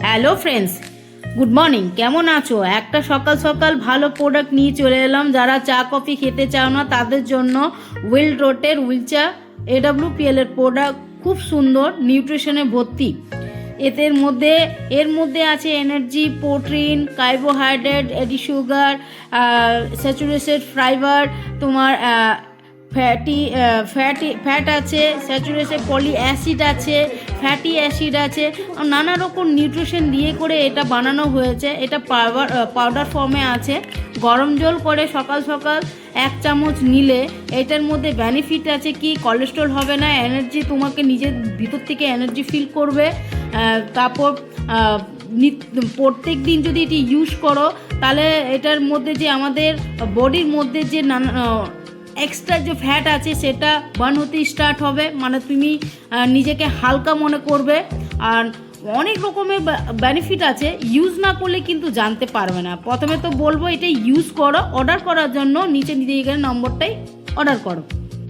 Hello friends, good morning. কেমন আছো? একটা সকাল সকাল ভালো প্রোডাক্ট নিয়ে চলে এলাম। যারা চা কফি খেতে চাও না তাদের জন্য উইল রোটের উইলচা AWPL এর প্রোডাক্ট খুব সুন্দর, নিউট্রিশনে ভর্তি। এর মধ্যে আছে এনার্জি, প্রোটিন, কার্বোহাইড্রেট, এডি সুগার, স্যাচুরেটেড ফাইবার, তোমার ফ্যাট আছে, স্যাচুরেটেড পলি অ্যাসিড আছে, ফ্যাটি অ্যাসিড আছে, নানা রকম নিউট্রিশন দিয়ে করে এটা বানানো হয়েছে। এটা পাউডার ফর্মে আছে। গরম জল করে সকাল সকাল 1 চামচ নিলে এটার মধ্যে বেনিফিট আছে কি, কোলেস্ট্রল হবে না, এনার্জি, তোমাকে নিজের ভিতর থেকে এনার্জি ফিল করবে। তারপর প্রত্যেক দিন যদি এটি ইউজ করো তাহলে এটার মধ্যে যে আমাদের বডির মধ্যে যে নানা এক্সট্রা যে ফ্যাট আছে সেটা বার্ন হতে স্টার্ট হবে, মানে তুমি নিজেকে হালকা মনে করবে। আর অনেক রকমের বেনিফিট আছে, ইউজ না করলে কিন্তু জানতে পারবে না। প্রথমে তো বলবো এটা ইউজ করো। অর্ডার করার জন্য নিচে দিয়ে গেলে নম্বরটাই অর্ডার করো।